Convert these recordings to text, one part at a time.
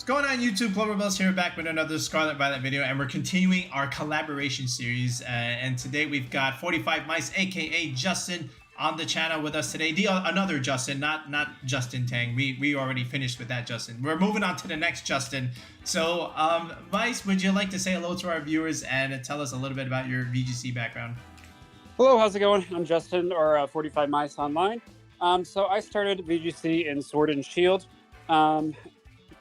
What's going on YouTube? Cloverbells here, back with another Scarlet Violet video, and we're continuing our collaboration series. And today we've got 45 Mice, aka Justin, on the channel with us today. Another Justin, not Justin Tang. We already finished with that Justin. We're moving on to the next Justin. So, Mice, would you like to say hello to our viewers and tell us a little bit about your VGC background? Hello, how's it going? I'm Justin, or 45 Mice Online. So I started VGC in Sword and Shield.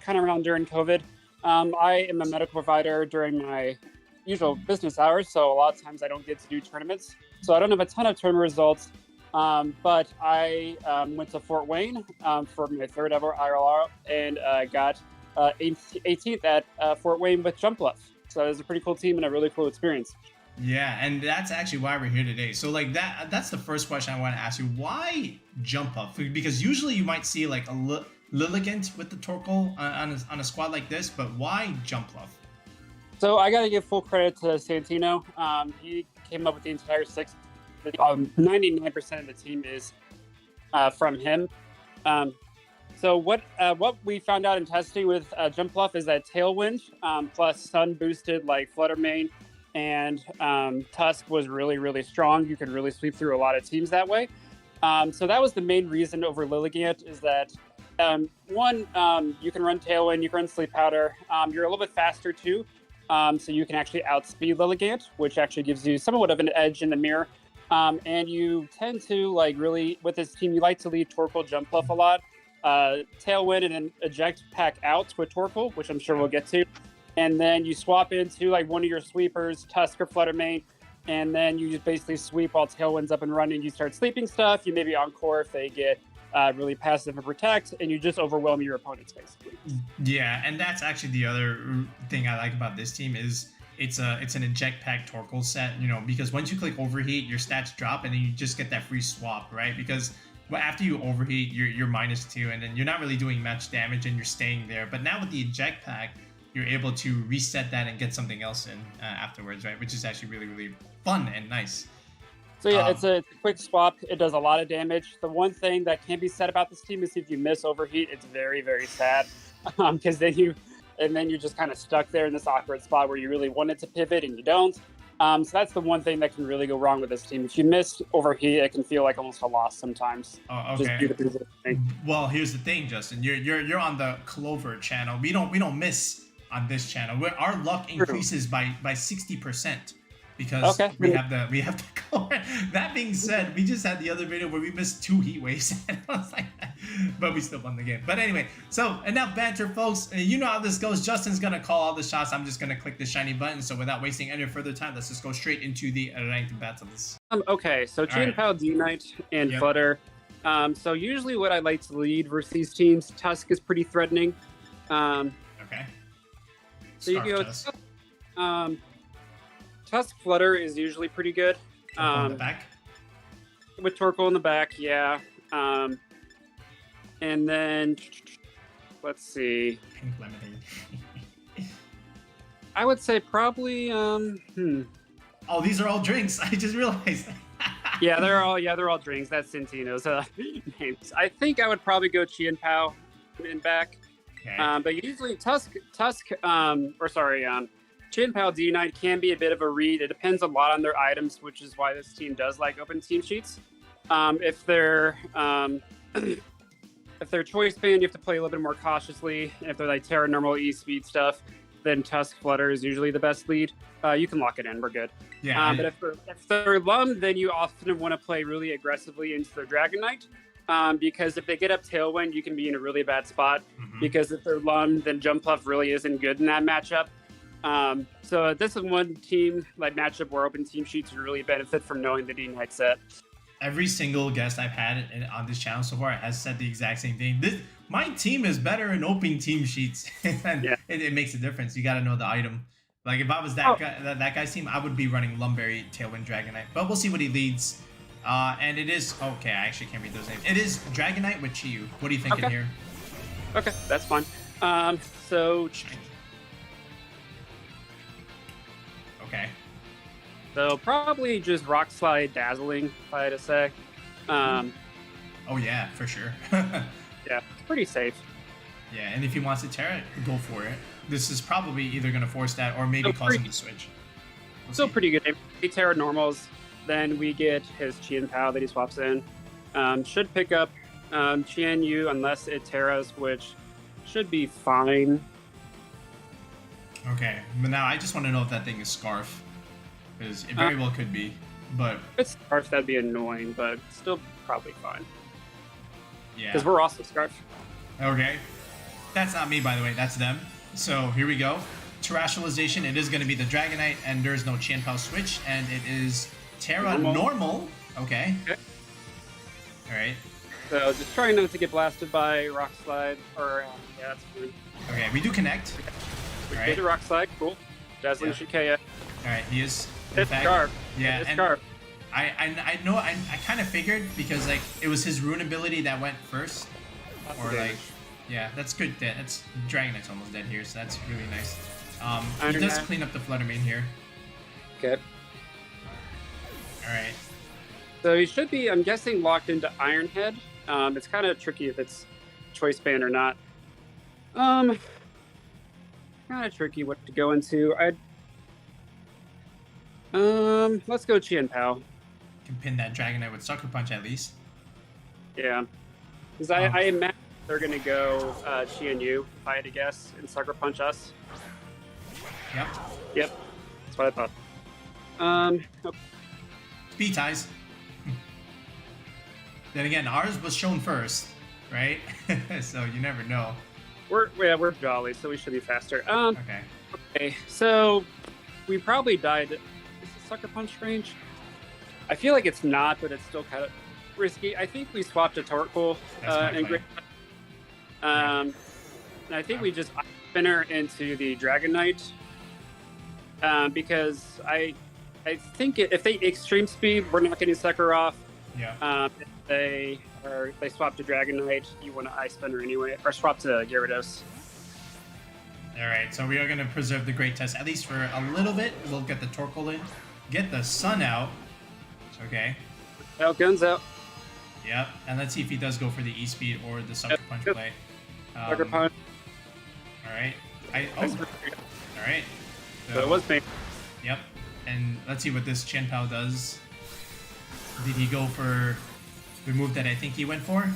Kind of around during COVID. I am a medical provider during my usual business hours, so a lot of times I don't get to do tournaments. So I don't have a ton of tournament results, but I went to Fort Wayne for my third ever IRL and got 18th at Fort Wayne with Jumpluff. So it was a pretty cool team and a really cool experience. Yeah, and that's actually why we're here today. So like that's the first question I want to ask you. Why Jumpluff? Because usually you might see like a Liligant with the Torkoal on a squad like this, but why Jumpluff? So I got to give full credit to Santino. He came up with the entire six. 99% of the team is from him. So what we found out in testing with Jumpluff is that Tailwind plus Sun boosted like Flutter Mane and Tusk was really, really strong. You could really sweep through a lot of teams that way. So that was the main reason over Liligant, is that one, you can run Tailwind, you can run Sleep Powder. You're a little bit faster too, so you can actually outspeed Liligant, which actually gives you somewhat of an edge in the mirror. And you tend to like really, with this team, you like to lead Torkoal Jumpluff a lot. Tailwind and then Eject Pack out with Torkoal, which I'm sure we'll get to. And then you swap into like one of your sweepers, Tusk or FlutterMane, and then you just basically sweep while Tailwind's up and running. You start sleeping stuff. You maybe encore if they get really passive and protect, and you just overwhelm your opponents basically. Yeah, and that's actually the other thing I like about this team is it's an Eject Pack Torkoal set, you know, because once you click Overheat, your stats drop, and then you just get that free swap, right? Because after you Overheat, you're -2, and then you're not really doing much damage, and you're staying there. But now with the Eject Pack, you're able to reset that and get something else in afterwards, right? Which is actually really, really fun and nice. So yeah, it's a quick swap. It does a lot of damage. The one thing that can be said about this team is if you miss Overheat, it's very, very sad, because then you're just kind of stuck there in this awkward spot where you really wanted to pivot and you don't. So that's the one thing that can really go wrong with this team. If you miss Overheat, it can feel like almost a loss sometimes. Oh, okay. Well, here's the thing, Justin. You're on the Clover channel. We don't miss on this channel. Our luck increases by 60%. Because we have the color. That being said, we just had the other video where we missed 2 heat waves. And I was like, but we still won the game. But anyway, so enough banter, folks. You know how this goes. Justin's gonna call all the shots. I'm just gonna click the shiny button. So without wasting any further time, let's just go straight into the ranked battles. Okay, so Chien Pao, D-Knight, and Flutter. So usually what I like to lead versus these teams, Tusk is pretty threatening. Okay. So you go. Tusk Flutter is usually pretty good. Torkoal in the back? With Torkoal in the back, yeah. And then, let's see. Pink lemonade. I would say probably, Oh, these are all drinks. I just realized. Yeah, they're all drinks. That's Santino's names. I think I would probably go Chien Pao in back. Okay. But usually Chien Pao D-Knight can be a bit of a read. It depends a lot on their items, which is why this team does like open team sheets. If they're choice band, you have to play a little bit more cautiously. If they're like Terra Normal E-Speed stuff, then Tusk Flutter is usually the best lead. You can lock it in. We're good. Yeah. But if they're Lum, then you often want to play really aggressively into their Dragonite. Because if they get up Tailwind, you can be in a really bad spot. Because if they're Lum, then Jumpluff really isn't good in that matchup. So this is one team like matchup where open team sheets would really benefit from knowing the D-Knight set. Every single guest I've had on this channel so far has said the exact same thing. My team is better in open team sheets, and it makes a difference. You got to know the item. Like if I was that guy's team, I would be running Lumberry, Tailwind, Dragonite. But we'll see what he leads. And it is okay. I actually can't read those names. It is Dragonite with Chiyu. What are you thinking here? Okay, that's fine. So. Okay. So probably just Rock Slide Dazzling, if I had to say. Oh yeah, for sure. Yeah, it's pretty safe. Yeah, and if he wants to Terra, go for it. This is probably either going to force that or maybe cause him to switch. Still pretty good. We Terra normals, then we get his Chien Pao that he swaps in. Should pick up Chien Yu unless it Terras, which should be fine. Okay, but now I just want to know if that thing is Scarf. Because it very well could be, but... If it's Scarf, that'd be annoying, but still probably fine. Yeah. Because we're also Scarf. Okay. That's not me, by the way. That's them. So, here we go. Terrestrialization, it is going to be the Dragonite, and there's no Chien Pao switch, and it is Terra Normal. Okay. Alright. So, just trying not to get blasted by Rock Slide, or, yeah, that's fine. Okay, we do connect. We get the Rock Slide, cool. Dazzling Shikaya. Alright, he is... It's Scarf. Yeah, it's and Scarf. I know, I kind of figured, because, like, it was his rune ability that went first. Or, like... Yeah, that's good. That's Dragonite's almost dead here, so that's really nice. He does clean up the FlutterMane here. Okay. Alright. So he should be, I'm guessing, locked into Iron Head. It's kind of tricky if it's Choice Band or not. Kind of tricky what to go into. Let's go Chien Pao. Can pin that Dragonite with Sucker Punch at least. Yeah. Because I imagine they're going to go Chien Yu, if I had to guess, and Sucker Punch us. Yep. Yep. That's what I thought. Okay. Speed ties. Then again, ours was shown first, right? So you never know. We're jolly, so we should be faster. Okay. Okay, so we probably died. Is it Sucker Punch range? I feel like it's not, but it's still kind of risky. I think we swapped a Torkoal and Great. And I think we just spinner into the Dragonite because I think if they extreme speed, we're not getting Sucker off. Yeah. If they swap to Dragonite, you want to Ice Spinner anyway, or swap to Gyarados. All right, so we are going to preserve the Great Tusk at least for a little bit. We'll get the Torkoal in, get the Sun out. Okay. Well, guns out. Yep, and let's see if he does go for the E-Speed or the Sucker Punch play. Sucker Punch. All right. All right. So it was me. Yep, and let's see what this Chien Pao does. Did he go for the move that I think he went for?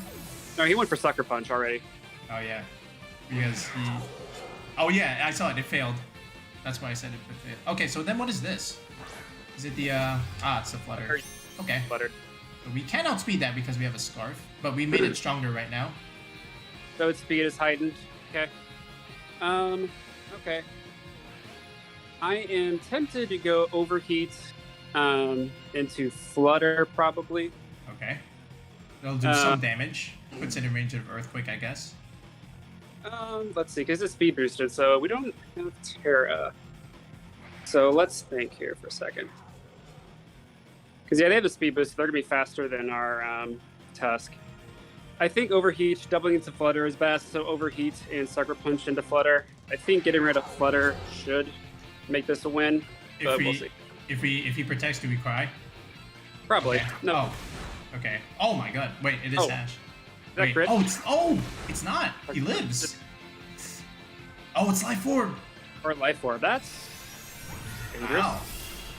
No, he went for Sucker Punch already. Oh, yeah. Because he... Oh, yeah, I saw it. It failed. That's why I said it failed. Okay, so then what is this? Is it the... it's the Flutter. Okay. Flutter. So we can outspeed that because we have a Scarf, but we made it stronger right now. So its speed is heightened. Okay. Okay. I am tempted to go Overheat into Flutter, probably. Okay. They'll do some damage. Puts it in range of Earthquake, I guess. Let's see, because it's speed boosted, so we don't have Terra. So let's think here for a second. Because, yeah, they have a speed boost, so they're going to be faster than our Tusk. I think Overheat, doubling into Flutter is best, so Overheat and Sucker Punch into Flutter. I think getting rid of Flutter should make this a win, but we'll see. If he protects, do we cry? Probably. Okay. No. Oh. Okay. Oh my god. Wait, it is Ash. Wait. Crit? It's not. He lives. Oh, it's Life Orb. Or Life Orb. That's dangerous. Wow.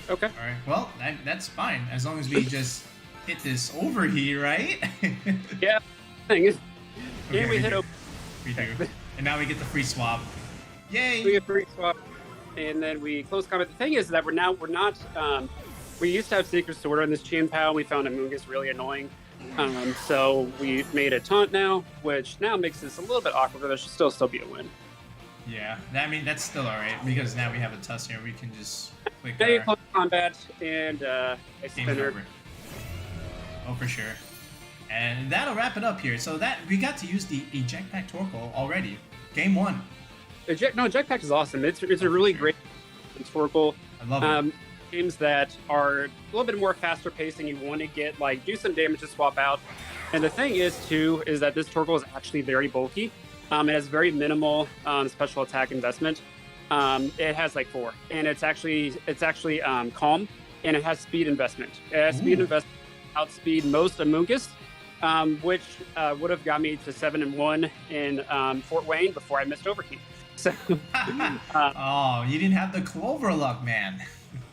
Okay. All right. Well, that's fine as long as we just hit this Overheat, right? Yeah. Thing is, okay, we hit over. We do. And now we get the free swap. Yay! We get free swap, and then we close combat. The thing is that we're not. We used to have Secret Sword on this Chien Pao. We found Amoongus really annoying. So we made a taunt now, which now makes this a little bit awkward, but there should still be a win. Yeah, I mean that's still all right because now we have a Tusk here. We can just click. Now you close combat and a spinner. Over. Oh, for sure. And that'll wrap it up here. So that we got to use the Eject Pack Torkoal already. Game 1. Eject Pack is awesome. It's a really great Torkoal. I love it. Games that are a little bit more faster paced and you want to get do some damage to swap out. And the thing is that this Torkoal is actually very bulky. It has very minimal special attack investment. It has 4, and it's actually calm, and it has speed investment. It has speed investment, outspeed most Amoongus, which would have got me to 7-1 in Fort Wayne before I missed Overheat. So, oh, you didn't have the Clover luck, man.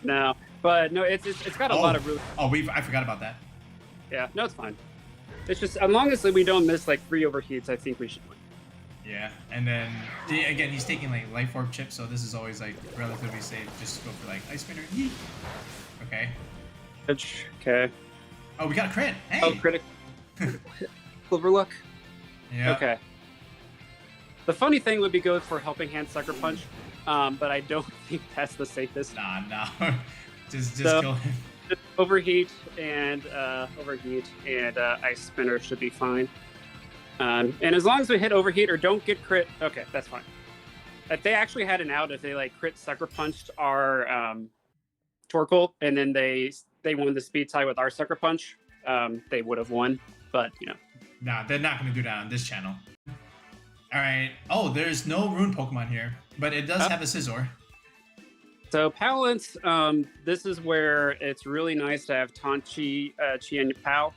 No, but no, it's got a lot of really. Oh, I forgot about that. Yeah, no, it's fine. It's just as long as we don't miss like 3 Overheats, I think we should win. Yeah, and then again, he's taking like Life Orb chips, so this is always like relatively safe. Just go for like Ice Spinner. Yeet. Okay. Okay. Oh, we got a crit. Hey. Oh, critic. Clover luck. Yeah. Okay. The funny thing would be go for Helping Hand Sucker Punch, but I don't think that's the safest. Nah. just kill him. Overheat and Ice Spinner should be fine. And as long as we hit Overheat or don't get crit, okay, that's fine. If they actually had an out, if they like crit Sucker Punched our Torkoal and then they won the speed tie with our Sucker Punch, they would have won. But you know, nah, they're not gonna do that on this channel. All right. Oh, there's no Rune Pokemon here, but it does have a Scizor. So Palance, this is where it's really nice to have Chien Pao,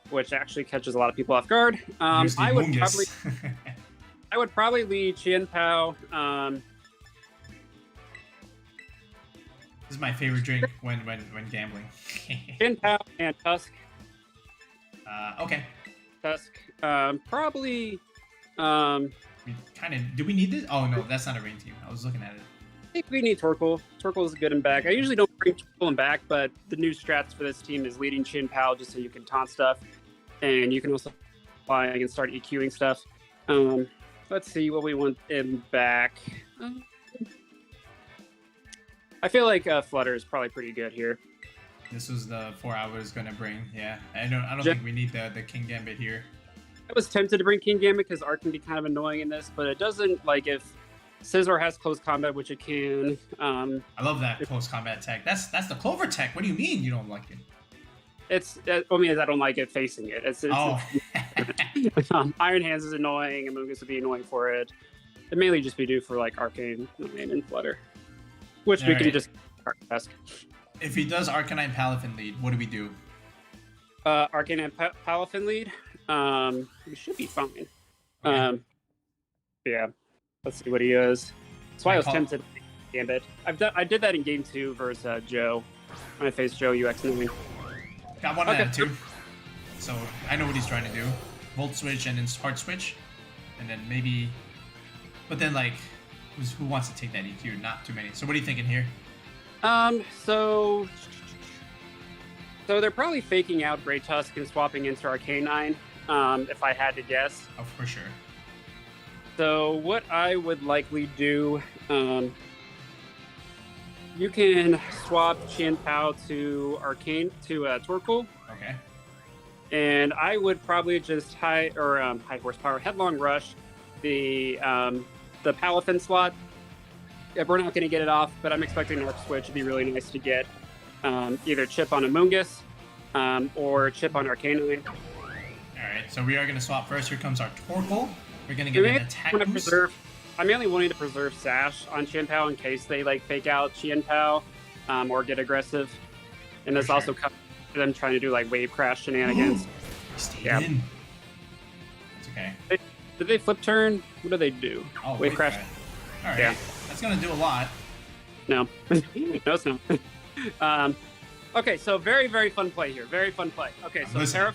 which actually catches a lot of people off guard. I would probably lead Chien Pao. This is my favorite drink when gambling. Chien Pao and Tusk. Okay. Tusk. Probably. Kind of. Do we need this? Oh no, that's not a rain team. I was looking at it. I think we need Torkoal. Torkoal is good and back. I usually don't bring Torkoal and back, but the new strats for this team is leading Chien Pao just so you can taunt stuff, and you can also fly and start EQing stuff. Let's see what we want in back. I feel like Flutter is probably pretty good here. This was the 4 hours gonna bring. Yeah, I don't think we need the Kingambit here. I was tempted to bring Kingambit because Art can be kind of annoying in this, but it doesn't, like, if Scizor has close combat, which it can. I love that close combat tech. That's the Clover tech. What do you mean you don't like it? I don't like it facing it. Iron Hands is annoying. Amoongus would be annoying for it. It mainly just be due for like Arcane and Flutter, which we can just Tusk. If he does Arcanine Palafin lead, what do we do? Arcane and Palafin lead. We should be fine. Okay. Yeah. Let's see what he is. That's why I was tempted to Gambit. I did that in game 2 versus Joe. When I faced Joe UX9. Got one out of 2. So I know what he's trying to do. Volt switch and then hard switch. And then maybe... But then like, who wants to take that EQ? Not too many. So what are you thinking here? So they're probably faking out Great Tusk and swapping into Arcanine, if I had to guess. Oh, for sure. So what I would likely do, you can swap Chien Pao to Torkoal. Okay. And I would probably just high horsepower Headlong Rush the Palafin slot. Yeah, we're not going to get it off, but I'm expecting Arc Switch to be really nice to get either chip on Amoongus or chip on Arcanine. All right, so we are going to swap first. Here comes our Torkoal. We're going to get an attack boost. I'm mainly wanting to preserve Sash on Chien Pao in case they like fake out Chien Pao or get aggressive. And this also comes to them trying to do like wave crash shenanigans. Yeah. It's okay. Did they flip turn? What do they do? Oh, wave crash. All right. Yeah. That's going to do a lot. No. No, it's not. Okay, so very, very fun play here. Very fun play. Okay, so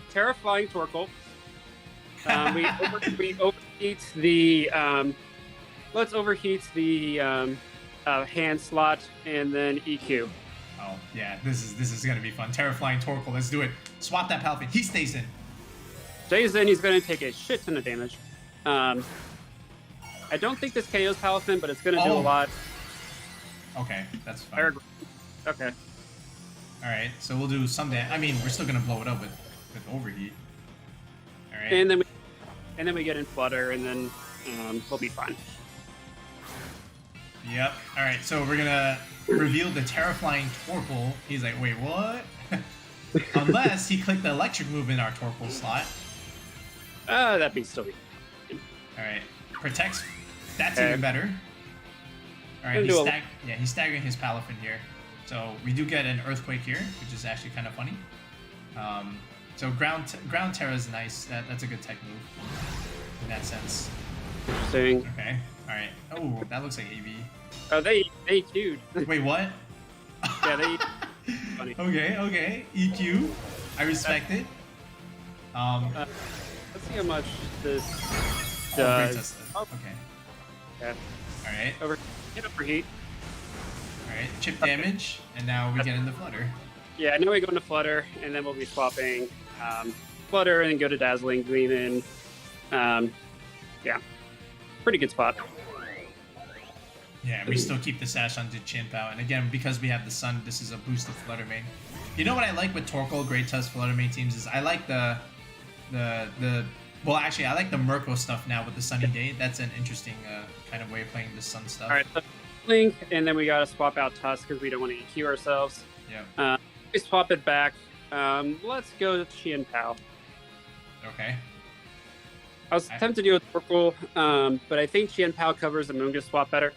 Terrifying Torkoal. We overheat the let's overheat the hand slot and then EQ. Oh yeah, this is gonna be fun. Terrifying Torkoal, let's do it. Swap that Palafin. He stays in. Stays in. He's gonna take a shit ton of damage. I don't think this KO's Palafin, but it's gonna do a lot. Okay, that's fine. Okay. All right, so we'll do some damage. I mean, we're still gonna blow it up with overheat. All right. And then we get in Flutter, and then we'll be fine. Yep. All right, so we're gonna reveal the Terrifying Torkoal. He's like, wait, what? Unless he clicked the electric move in our Torkoal slot. That'd be still. All right, protects. That's even better. All right, he's staggering his Palafin here. So we do get an Earthquake here, which is actually kind of funny. So ground Terra is nice. That's a good tech move in that sense. Interesting. Okay. All right. Oh, that looks like AV. Oh, they EQ'd. Wait, what? Yeah, they. Funny. Okay. EQ. I respect it. Let's see how much this does. Oh, okay. Yeah. All right. Overheat. All right. Chip damage, and now we get into Flutter. Yeah, now we go into Flutter, and then we'll be swapping Flutter and go to Dazzling Gleam in. Yeah, pretty good spot. Yeah, we still keep the sash onto Chien Pao, and again, because we have the Sun, this is a boost of FlutterMane. You know what I like with Torkoal, Great Tusk, FlutterMane teams is I like well, actually, I like the Murkrow stuff now with the Sunny Day. That's an interesting kind of way of playing the Sun stuff. All right, so Link, and then we got to swap out Tusk because we don't want to EQ ourselves. Yeah. We swap it back. Let's go to Chien Pao. Okay. I was tempted to do a Torkoal, but I think Chien Pao covers the Amoongus swap better.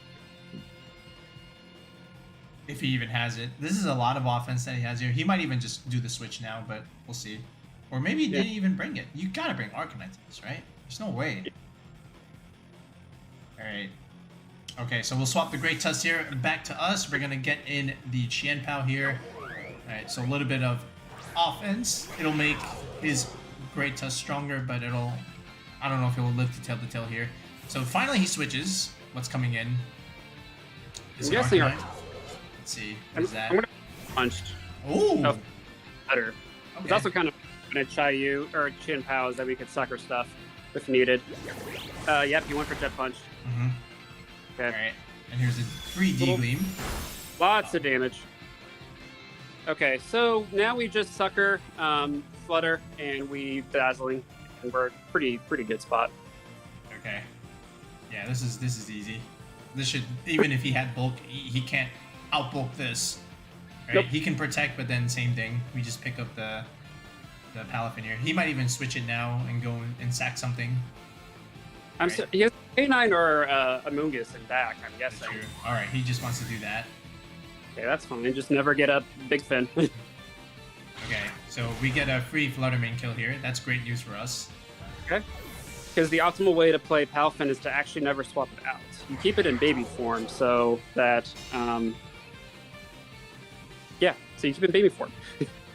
If he even has it. This is a lot of offense that he has here. He might even just do the switch now, but we'll see. Or maybe he didn't even bring it. You gotta bring Arcanine to this, right? There's no way. Alright. Okay, so we'll swap the Great Tusk here back to us. We're gonna get in the Chien Pao here. Alright, so a little bit of offense. It'll make his Great Tusk stronger, but it'll... I don't know if it'll live to tail here. So finally he switches. What's coming in? I'm guessing Arcanine? Let's see. What is that? I'm gonna punched. Oh! Better. Okay. It's also kind of gonna Chien Pao is that we could sucker stuff if needed. Yep, you went for Jet Punch. Mm-hmm. Okay. Alright. And here's a 3D Gleam. Lots of damage. Okay, so now we just sucker Flutter and we Dazzling, and we're pretty good spot. Okay. Yeah, this is easy. This should, even if he had bulk, he can't outbulk this. Right? Nope. He can protect, but then same thing. We just pick up the Palafin here. He might even switch it now and go and sack something. He has K9 or Amoongus in back, I'm guessing. Alright, he just wants to do that. Okay, that's fine. Just never get a big fin. Okay, so we get a free FlutterMane kill here. That's great news for us. Okay. Because the optimal way to play Palafin is to actually never swap it out. You keep it in baby form so that, yeah, so you keep it in baby form.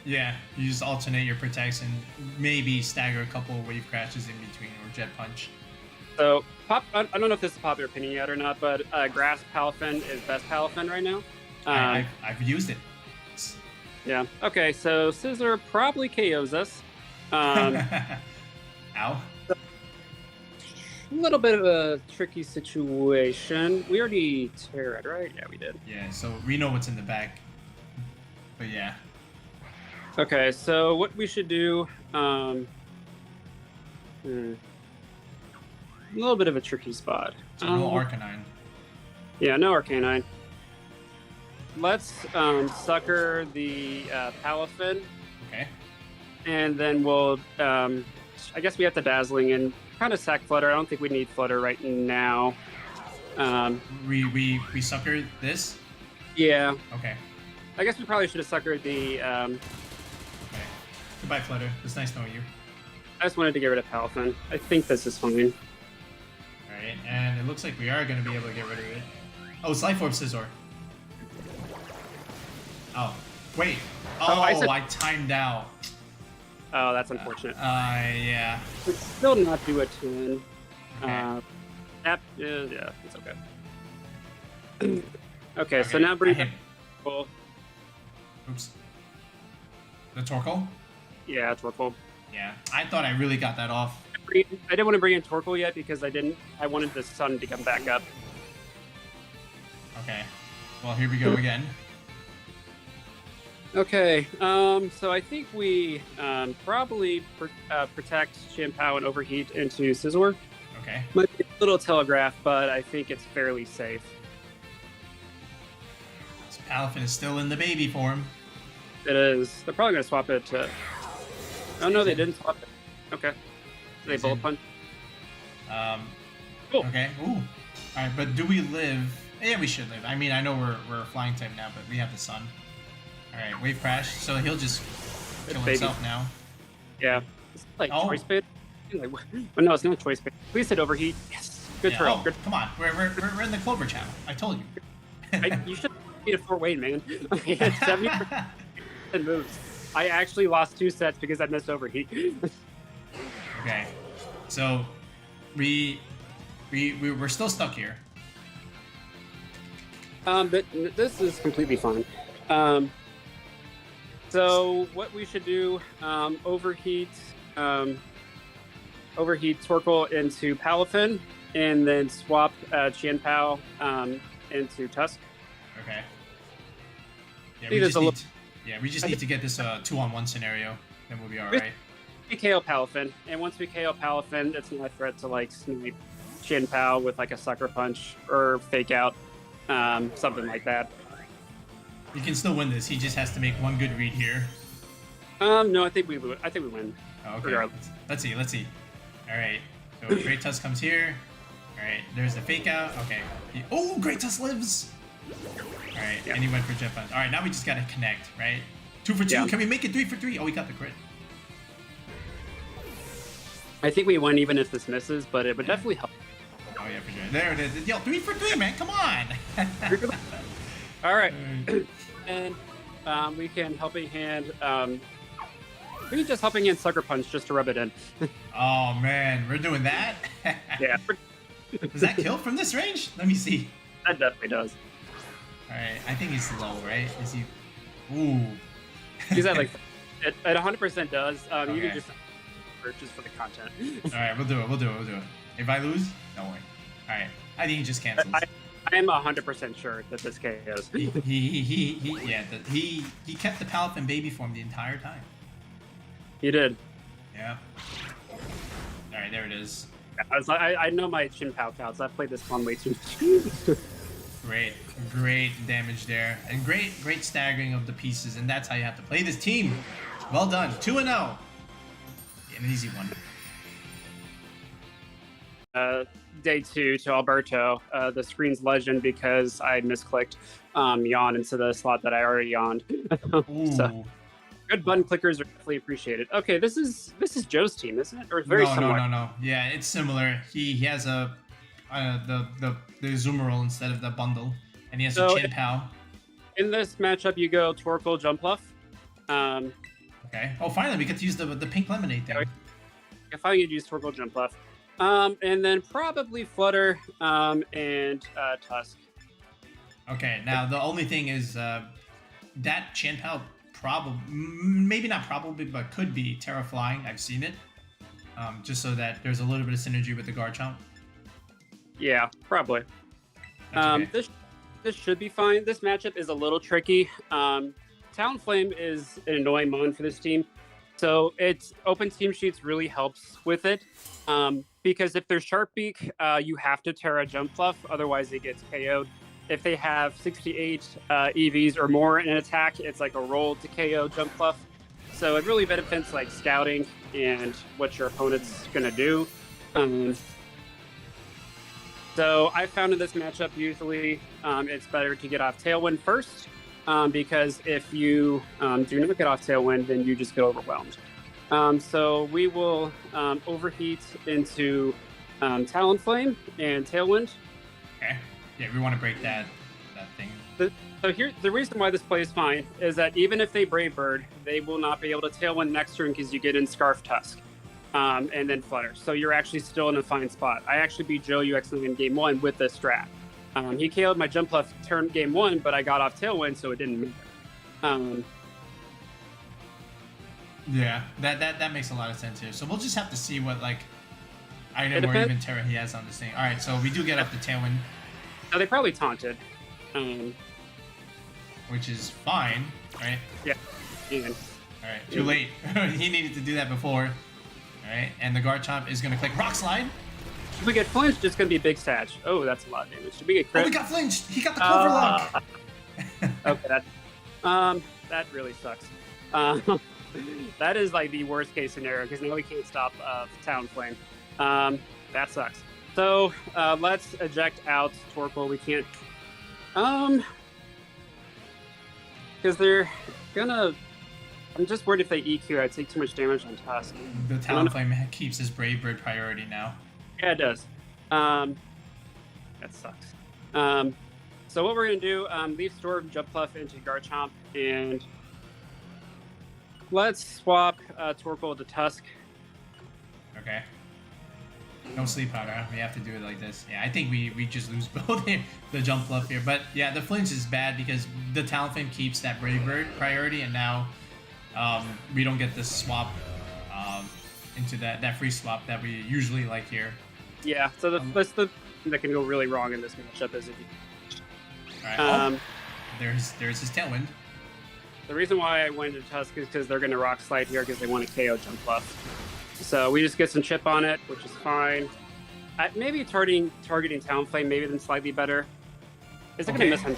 Yeah, you just alternate your protects and maybe stagger a couple of wave crashes in between or jet punch. So, I don't know if this is a popular opinion yet or not, but Grass Palafin is best Palafin right now. I've used it. Yeah. Okay, so Scizor probably KOs us. Ow. A little bit of a tricky situation. We already Terra'd, right? Yeah, we did. Yeah, so we know what's in the back. But yeah. Okay, so what we should do, a little bit of a tricky spot. So no Arcanine. Yeah, no Arcanine. Let's sucker the Palafin. Okay. And then we'll, I guess we have to Dazzling and kind of sack Flutter. I don't think we need Flutter right now. We sucker this? Yeah. Okay. I guess we probably should have suckered the... Okay. Goodbye, Flutter. It's nice knowing you. I just wanted to get rid of Palafin. I think this is fine. Alright, and it looks like we are going to be able to get rid of it. Oh, it's Life Orb Scizor. Oh, wait. Oh, I timed out. Oh, that's unfortunate. Yeah. But still not do a 10. Okay. Yeah, it's okay. Okay, so now bring back Torkoal. Oops. The Torkoal? Yeah, Torkoal. Yeah, I thought I really got that off. I didn't want to bring in Torkoal yet because I wanted the Sun to come back up. Okay. Well, here we go again. Okay, so I think we probably protect Chien Pao and Overheat into Scizor. Okay. Might be a little telegraph, but I think it's fairly safe. So Palafin is still in the baby form. It is. They're probably going to swap it to... Oh, no, they didn't swap it. Okay. They bullet punch. Cool. Okay. Ooh. Alright, but do we live? Yeah, we should live. I mean, I know we're flying type now, but we have the Sun. Alright, Wave Crash. So he'll just kill himself now. Yeah. It's like choice bait. Like, but no, it's not choice bait. Please hit overheat. Yes. Good turtle. Oh, come on. We're in the Clover channel. I told you. You should beat a Fort Wayne, man. I had 70% moves. I actually lost 2 sets because I missed overheat. Okay. So we're still stuck here. But this is completely fine. So what we should do, overheat Torkoal into Palafin, and then swap Chien Pao into Tusk. Okay. Yeah, we just need to get this 2-on-1 scenario, then we'll be all right. We KO Palafin, and once we KO Palafin, it's not a threat to like snipe Chien Pao with like a sucker punch or fake out, something like that. You can still win this. He just has to make one good read here. No, I think we win. Oh, okay. Let's see. All right. So Great Tusk comes here. All right. There's the fake out. Okay. Oh, Great Tusk lives. All right. Yeah. And he went for Jet Punch. All right. Now we just gotta connect, right? 2 for 2. Yeah. Can we make it 3 for 3? Oh, we got the crit. I think we win even if this misses, but it would definitely help. Oh yeah, for sure. There it is. Yo, 3 for 3, man. Come on. All right. And we can Helping Hand. We can just Helping Hand Sucker Punch just to rub it in. Oh man, we're doing that? Yeah. Does that kill from this range? Let me see. That definitely does. Alright, I think he's low, right? Is he? Ooh. He's at like, it 100% does. Okay. You can just purchase for the content. Alright, we'll do it. If I lose, don't worry. Alright, I think he just cancels. I am 100% sure that this KOs. He kept the Palafin baby form the entire time. He did. Yeah. Alright, there it is. I know my Chien Pao counts. I've played this one way too much. Great damage there. And great staggering of the pieces, and that's how you have to play this team. Well done. 2-0. An easy one. Day 2 to Alberto. The screen's legend because I misclicked yawn into the slot that I already yawned. So, good button clickers are definitely appreciated. Okay, this is Joe's team, isn't it? Or very similar? No. Yeah, it's similar. He has the Azumarill instead of the bundle, and he has a Chien Pao. In this matchup, you go Torkoal Jumpluff. Okay. Oh, finally we get to use the pink lemonade thing. I finally get to use Torkoal Jumpluff. And then probably Flutter and Tusk. Okay, now the only thing is that Chien Pao maybe not probably, but could be Terra Flying. I've seen it. Just so that there's a little bit of synergy with the Garchomp. Yeah, probably. Okay. This should be fine. This matchup is a little tricky. Talonflame is an annoying mon for this team. So it's open team sheets really helps with it. Because if there's Sharp Beak, you have to Terra Jumpluff, otherwise it gets KO'd. If they have 68 EVs or more in an attack, it's like a roll to KO Jumpluff. So it really benefits like scouting and what your opponent's gonna do. So I found in this matchup usually it's better to get off Tailwind first, because if you do not get off Tailwind, then you just get overwhelmed. So we will overheat into Talonflame and Tailwind. Okay. Yeah, we want to break that thing. So here, the reason why this play is fine is that even if they Brave Bird, they will not be able to Tailwind next turn because you get in Scarf Tusk, and then Flutter. So you're actually still in a fine spot. I actually beat Joe UX9 in game 1 with this strat. He KO'd my Jumpluff turn game 1, but I got off Tailwind, so it didn't matter. Yeah, that makes a lot of sense here. So we'll just have to see what like item or even Terra he has on this thing. All right, so we do get up the Tailwind. Oh, they probably taunted. Which is fine, right? Yeah. All right, too late. He needed to do that before. All right, and the Garchomp is going to click Rock Slide. If we get flinched, it's going to be a big stat. Oh, that's a lot of damage. Did we get crit? Oh, we got flinched. He got the Clover Lock. Okay, that really sucks. That is like the worst case scenario because now we can't stop Talonflame. That sucks. So let's eject out Torkoal. We can't, because they're gonna. I'm just worried if they EQ, I'd take too much damage on Tusk. The Talonflame keeps his Brave Bird priority now. Yeah, it does. That sucks. So what we're going to do, leave Storm Jumpluff into Garchomp, and let's swap Torkoal to Tusk. Okay. No sleep powder, huh? We have to do it like this. Yeah, I think we just lose both here, the Jumpluff here. But yeah, the flinch is bad because the Talonflame keeps that Brave Bird priority, and now we don't get the swap into that free swap that we usually like here. Yeah, so that's the thing that can go really wrong in this matchup is if you... All right. There's his Tailwind. The reason why I went to Tusk is because they're going to Rock Slide here because they want to KO Jumpluff. So we just get some chip on it, which is fine. Maybe targeting Talonflame maybe then slightly better. Is it going to miss him?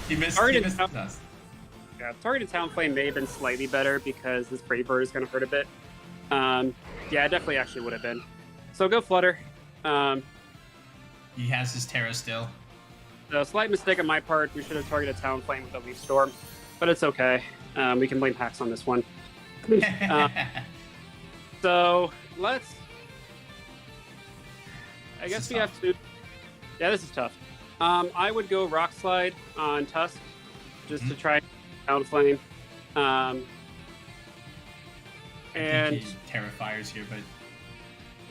he missed Tusk. Yeah, targeting Talonflame may have been slightly better because this Brave Bird is going to hurt a bit. Yeah, it definitely actually would have been. So go Flutter. He has his Terra still. So slight mistake on my part. We should have targeted Talonflame with a Leaf Storm, but it's okay. We can blame Hacks on this one. So let's... I guess we have to... Yeah, this is tough. I would go Rock Slide on Tusk just to try Talonflame. And Terra Fires here, but...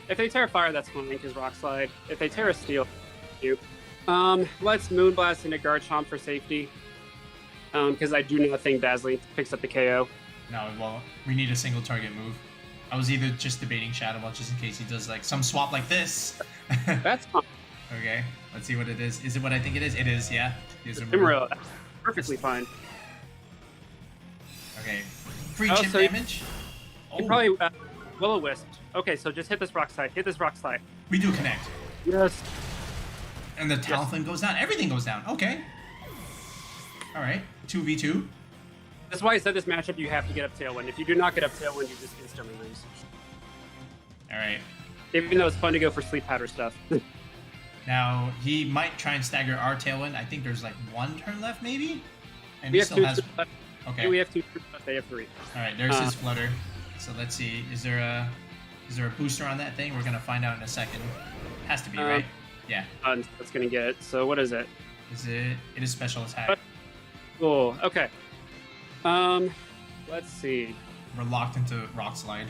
If they Terra Fire, that's fine, because Rock Slide. If they Terra Steel, you. Let's Moonblast into Garchomp for safety. Because I do not think Dazzling picks up the KO. No, well, we need a single target move. I was either just debating Shadow Ball just in case he does like some swap like this. That's fine. Okay, let's see what it is. Is it what I think it is? It is, yeah. Azumarill, perfectly fine. Okay, free chip damage. You probably Will-O-Wisp. Okay, so just hit this Rock Slide. Hit this Rock Slide. We do connect. Yes. And the Talonflame goes down. Everything goes down. Okay. All right. 2v2. That's why I said this matchup you have to get up Tailwind. If you do not get up Tailwind, you just instantly lose. All right. Even though it's fun to go for sleep powder stuff. Now, he might try and stagger our Tailwind. I think there's like one turn left, maybe? And we he have still has... left. Okay. Yeah, we have 2 left. They have 3. All right, there's his Flutter. So let's see. Is there a booster on that thing? We're going to find out in a second. Has to be, right? Yeah. That's going to get it. So what is it? It is special attack. Cool. Okay. Let's see. We're locked into Rock Slide.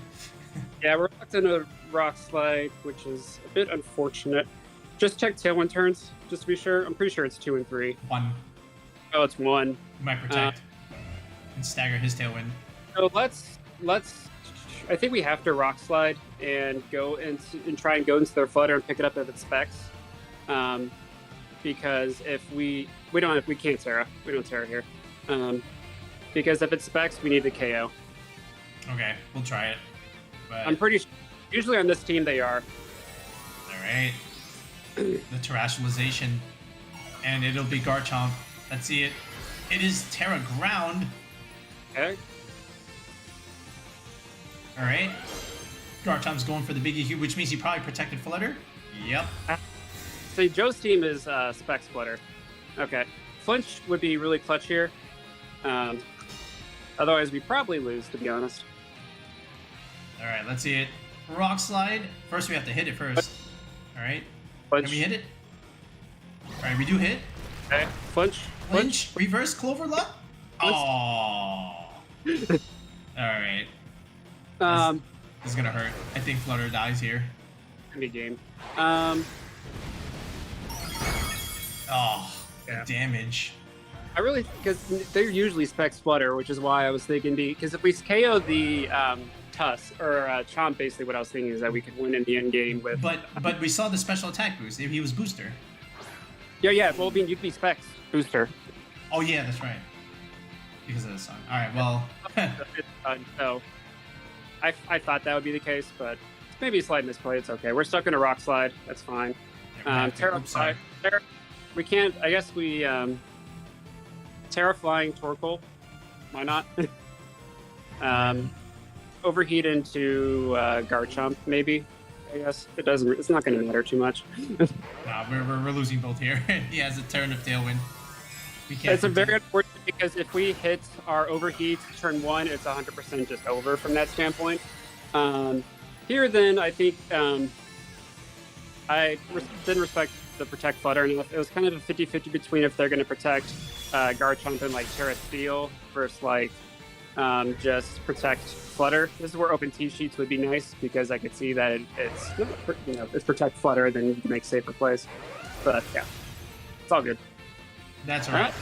Yeah, we're locked into Rock Slide, which is a bit unfortunate. Just check Tailwind turns, just to be sure. I'm pretty sure it's 2 and 3. 1. Oh, it's 1. We might protect and stagger his Tailwind. So let's. I think we have to Rock Slide and go and try and go into their Flutter and pick it up if it specs. Because if we can't Terra. We don't Terra here. Because if it specs, we need the KO. Okay, we'll try it. But... I'm pretty sure. Usually on this team, they are. All right. The Terrestrialization. And it'll be Garchomp. Let's see it. It is Terra Ground. Okay. All right. Garchomp's going for the big EQ, which means he probably protected Flutter. Yep. So Joe's team is Specs Flutter. Okay. Flinch would be really clutch here. Otherwise, we probably lose, to be honest. All right, let's see it. Rock Slide. First, we have to hit it first. All right. Flinch. Can we hit it? All right, we do hit. Okay. Flinch. Flinch. Reverse Clover Luck. Oh. All right. This is gonna hurt. I think Flutter dies here. Good game. Oh, Yeah. the damage. I really, because they're usually Specs Flutter, which is why I was thinking because if we KO the Tusk or Chomp, basically what I was thinking is that we could win in the end game with. But we saw the special attack boost. He was booster. Yeah. Well, I mean, you could be Specs booster. Oh yeah, that's right. Because of the sun. All right. Well. So, I thought that would be the case, but maybe a slight misplay. It's okay. We're stuck in a Rock Slide. That's fine. Terra Fly. We can't. I guess we. Terra Flying Torkoal. Why not? Overheat into Garchomp, maybe. I guess it doesn't. It's not going to matter too much. Nah, we're losing both here. He has a turn of Tailwind. It's a very unfortunate because if we hit our Overheat turn 1, it's 100% just over from that standpoint. Here, then, I think I didn't respect the Protect Flutter enough. It was kind of a 50-50 between if they're going to protect Garchomp and like Terra Steel versus like just protect Flutter. This is where open T sheets would be nice because I could see that it's it's protect Flutter, then you can make safer plays. But yeah, it's all good. That's all right.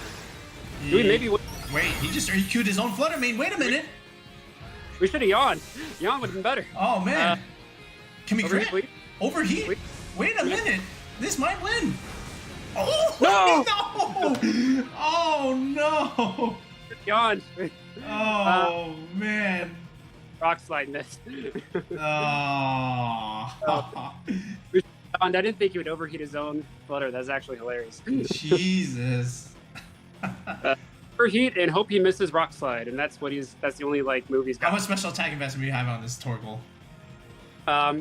Do we maybe wait? He just EQ'd his own FlutterMane. Wait a minute. We should have yawned. Yawn would have been better. Oh man. Can we Overheat? crit? Overheat? Wait a minute. This might win. Oh no! No! Oh no! Yawn. Oh man. Rock slide missed. Oh. I didn't think he would overheat his own Flutter. That's actually hilarious. Jesus. Overheat and hope he misses Rock Slide, and that's the only like move he's got. How much special attack investment do you have on this Torkoal?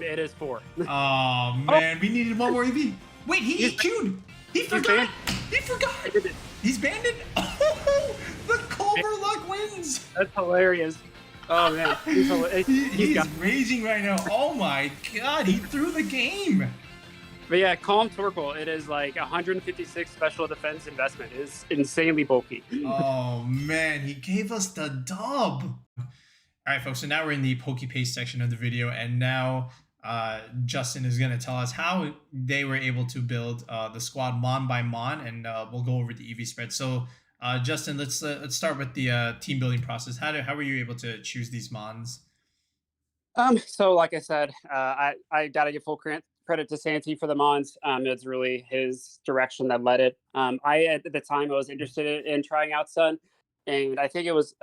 It is 4. Oh man, we needed one more EV. Wait, he EQ'd. He forgot. He forgot. He's banded. Oh, the Culver Luck wins. That's hilarious. Oh man, he's raging right now. Oh my god, he threw the game. But yeah, Calm Torkoal, it is like 156 special defense investment. It is insanely bulky. Oh man, he gave us the dub. All right, folks, so now we're in the Pokepaste section of the video, and now Justin is going to tell us how they were able to build the squad mon by mon, and we'll go over the EV spread. So Justin, let's start with the team building process. How were you able to choose these mons? So like I said, I got to give full credit to Santi for the mons. It's really his direction that led it. At the time, I was interested in trying out Sun, and I think it was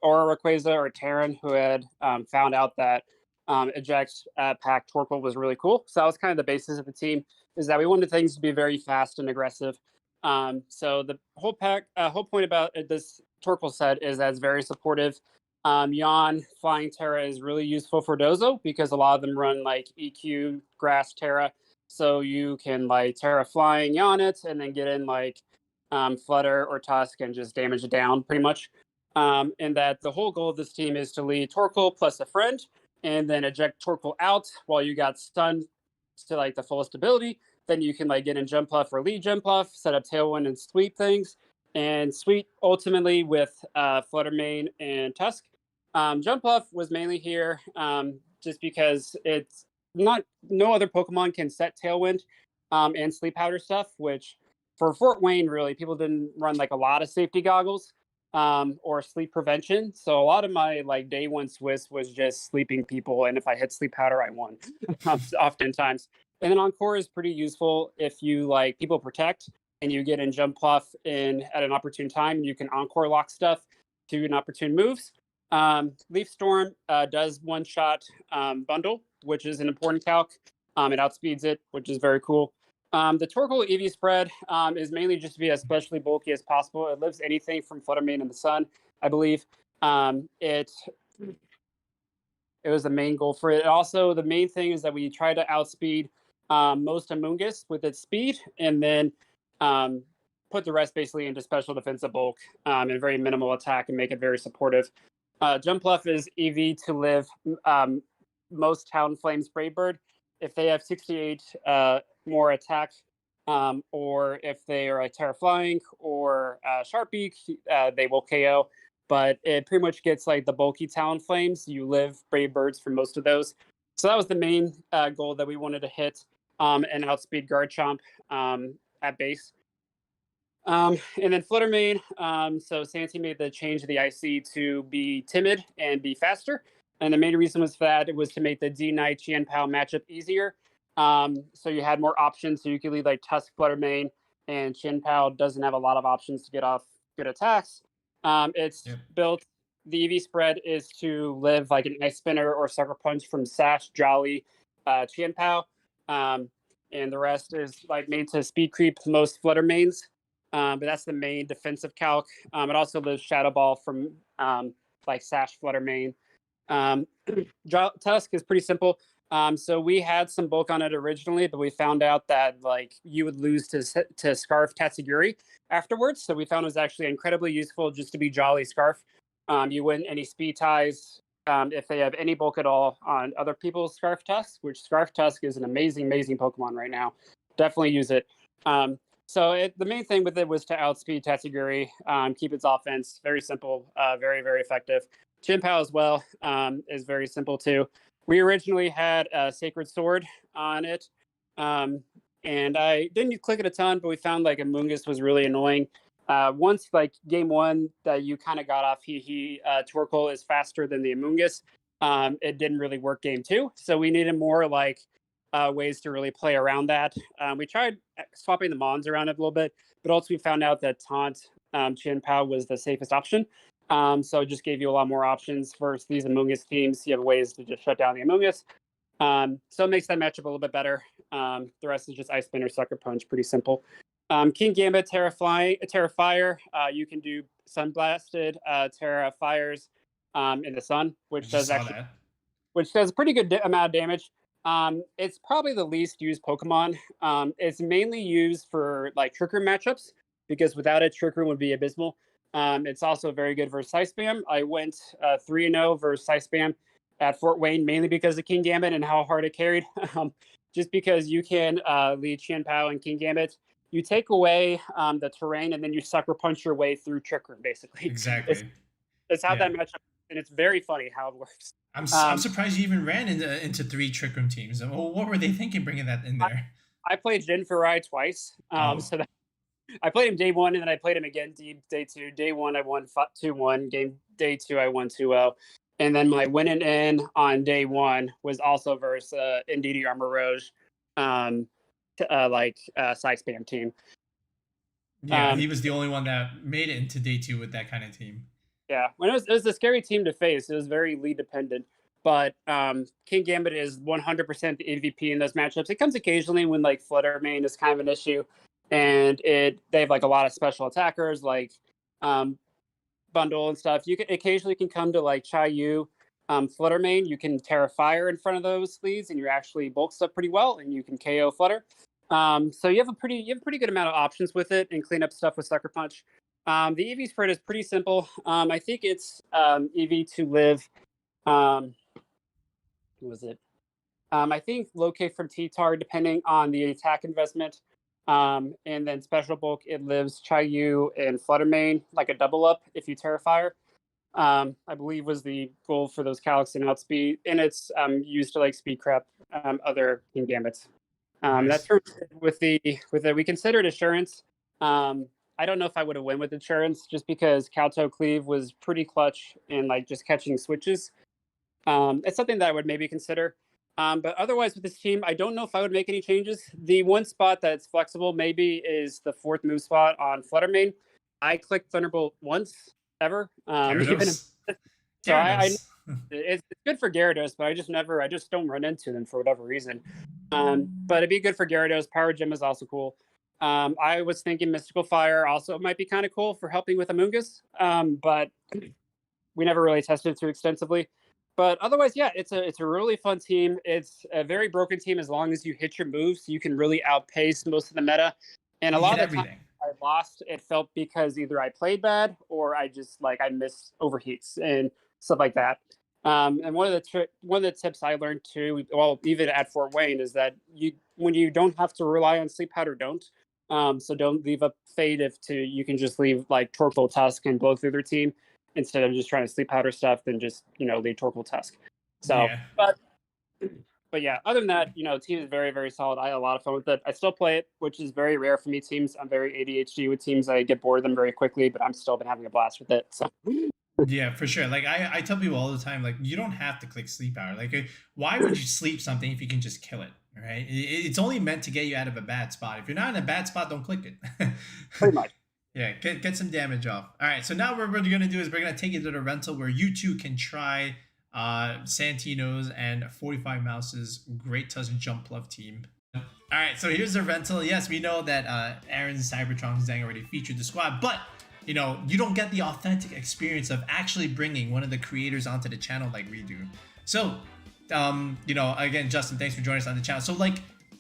Aura Rayquaza or Terran who had found out that Eject Pack Torkoal was really cool. So that was kind of the basis of the team, is that we wanted things to be very fast and aggressive. So the whole point about this Torkoal set is that it's very supportive. Yawn Flying Terra is really useful for Dozo because a lot of them run like EQ Grass Terra, so you can like Terra Flying Yawn it and then get in like Flutter or Tusk and just damage it down pretty much. And that the whole goal of this team is to lead Torkoal plus a friend and then eject Torkoal out while you got stunned to like the fullest ability. Then you can like get in Jumpluff or lead Jumpluff, set up Tailwind and sweep things, and sweep ultimately with FlutterMane and Tusk. Jumpluff was mainly here just because it's no other Pokemon can set Tailwind and Sleep Powder stuff, which for Fort Wayne, really, people didn't run like a lot of safety goggles or sleep prevention. So a lot of my like day one Swiss was just sleeping people. And if I hit Sleep Powder, I won oftentimes. And then Encore is pretty useful if you like people protect and you get in Jumpluff at an opportune time. You can Encore lock stuff to inopportune moves. Leaf Storm does one-shot bundle, which is an important calc. It outspeeds it, which is very cool. The Torkoal EV spread is mainly just to be as especially bulky as possible. It lives anything from FlutterMane in the sun, I believe. It was the main goal for it. Also, the main thing is that we try to outspeed most Amoongus with its speed, and then put the rest basically into special defensive bulk and very minimal attack and make it very supportive. Jumpluff is EV to live most Talonflame Spraybird. If they have 68 more attack, or if they are a Terra Flying or Sharpbeak, they will KO. But it pretty much gets like the bulky Talonflames. You live Brave Birds for most of those. So that was the main goal that we wanted to hit and outspeed Garchomp at base. And then FlutterMane, so Santi made the change of the IC to be timid and be faster. And the main reason was for that it was to make the D-Knight Chien Pao matchup easier. So you had more options, so you could lead like Tusk, FlutterMane, and Chien Pao doesn't have a lot of options to get off good attacks. It's built, the EV spread is to live like an Ice Spinner or Sucker Punch from Sash, Jolly, Chien Pao. And the rest is like made to speed creep most FlutterManes. But that's the main defensive calc. It also lives Shadow Ball from like Sash, FlutterMane. Tusk is pretty simple. So we had some bulk on it originally, but we found out that like you would lose to Scarf Tatsugiri afterwards. So we found it was actually incredibly useful just to be Jolly Scarf. You win any speed ties if they have any bulk at all on other people's Scarf Tusk, which Scarf Tusk is an amazing, amazing Pokemon right now. Definitely use it. The main thing with it was to outspeed Tatsugiri, keep its offense very simple, very, very effective. Chien Pao as well is very simple too. We originally had a Sacred Sword on it, and I didn't click it a ton, but we found like Amoongus was really annoying. Once like game 1 that you kind of got off Torkoal is faster than the Amoongus. It didn't really work game 2, so we needed more like ways to really play around that. We tried swapping the Mons around it a little bit, but also we found out that Taunt Chien Pao was the safest option. So it just gave you a lot more options versus these Amoongus teams. You have ways to just shut down the Amoongus. So it makes that matchup a little bit better. The rest is just Ice Spin or Sucker Punch, pretty simple. Kingambit, Terra Fire. You can do Sun Blasted, Terra Fires in the Sun, which does a pretty good amount of damage. It's probably the least used Pokemon. It's mainly used for like Trick Room matchups because without it, Trick Room would be abysmal. It's also very good versus Ice Spam. I went 3-0 versus Ice Spam at Fort Wayne mainly because of Kingambit and how hard it carried. Just because you can lead Chien Pao and Kingambit, you take away the terrain and then you Sucker Punch your way through Trick Room, basically. Exactly. It's how that matchup, and it's very funny how it works. I'm surprised you even ran into 3 Trick Room teams. What were they thinking bringing that in there? I played Jin Furai twice. So that I played him day 1, and then I played him again day 2. Day 1, I won 2-1. Day 2, I won 2-0. And then my win and in on day 1 was also versus Ndidi Armor Rouge, Side Spam team. Yeah, he was the only one that made it into day 2 with that kind of team. Yeah, when it was a scary team to face. It was very lead dependent. But Kingambit is 100% the MVP in those matchups. It comes occasionally when like Flutter Mane is kind of an issue. And they have like a lot of special attackers like Bundle and stuff. You can occasionally come to like Chai-Yu, Flutter Mane. You can Terra Fire in front of those leads, and you actually bulk stuff pretty well, and you can KO Flutter. So you have a pretty good amount of options with it, and clean up stuff with Sucker Punch. The EV spread is pretty simple. I think it's EV to live. What was it? I think locate from T-Tar depending on the attack investment. And then special bulk, it lives Chai-Yu and Flutter Mane, like a double up if you Terra Fire. I believe was the goal for those Calyx and outspeed, and it's used to like speed crap other Kingambits. That's with the we considered Assurance. I don't know if I would have won with Assurance just because Kowtow Cleave was pretty clutch in like just catching switches. It's something that I would maybe consider. But otherwise with this team, I don't know if I would make any changes. The one spot that's flexible maybe is the 4th move spot on Flutter Mane. I clicked Thunderbolt once ever. It's good for Gyarados, but I just don't run into them for whatever reason. But it'd be good for Gyarados. Power Gem is also cool. I was thinking Mystical Fire also might be kind of cool for helping with Amoongus, but we never really tested it too extensively. But otherwise, yeah, it's a really fun team. It's a very broken team as long as you hit your moves. You can really outpace most of the meta. And a lot of the time I lost, it felt because either I played bad or I just I missed overheats and stuff like that. And one of the tips I learned too, well, even at Fort Wayne, is that when you don't have to rely on Sleep Powder, don't. So don't leave up Fade you can just leave like Torkoal Tusk and blow through their team. Instead of just trying to Sleep Powder stuff, then just, lead Torkoal Tusk. So, yeah. But yeah, other than that, team is very, very solid. I had a lot of fun with it. I still play it, which is very rare for me. Teams, I'm very ADHD with teams. I get bored of them very quickly, but I'm still been having a blast with it. So. Yeah, for sure. Like I tell people all the time, like you don't have to click Sleep Powder. Like why would you sleep something if you can just kill it? Right? It's only meant to get you out of a bad spot. If you're not in a bad spot, don't click it. Pretty much. Yeah, get some damage off. All right, so now what we're going to do is we're going to take you to the rental where you too can try Santino's and 45 Mouse's Great Tusk Jumpluff team. All right, so here's the rental. Yes, we know that Aaron's Cybertron Zang already featured the squad, but you don't get the authentic experience of actually bringing one of the creators onto the channel like we do. So you know, again, Justin, thanks for joining us on the channel. So like,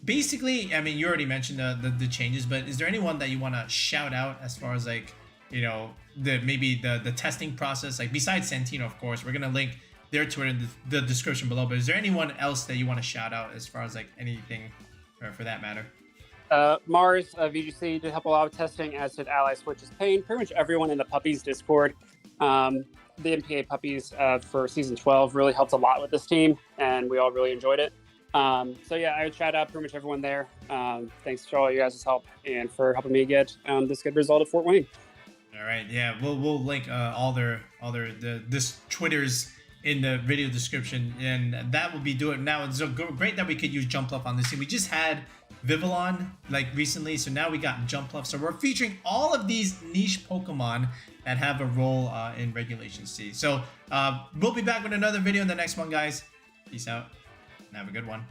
basically, I mean, you already mentioned the changes, but is there anyone that you want to shout out as far as like, you know, maybe the testing process, like besides Santino, of course, we're gonna link their Twitter in the description below, but is there anyone else that you want to shout out as far as like anything for that matter? Mars, VGC did help a lot with testing, as did Ally Switch's Pain. Pretty much everyone in the Puppies Discord. The MPA Puppies for Season 12 really helped a lot with this team, and we all really enjoyed it. So yeah, I would shout out pretty much everyone there. Thanks for all you guys' help and for helping me get this good result at Fort Wayne. All right, yeah, we'll link all their this Twitters in the video description, and that will be doing now. It's so great that we could use Jumpluff on this team. We just had Vivillon like recently, so now we got Jumpluff. So we're featuring all of these niche Pokemon that have a role in regulationC. So we'll be back with another video in the next one, guys. Peace out and have a good one.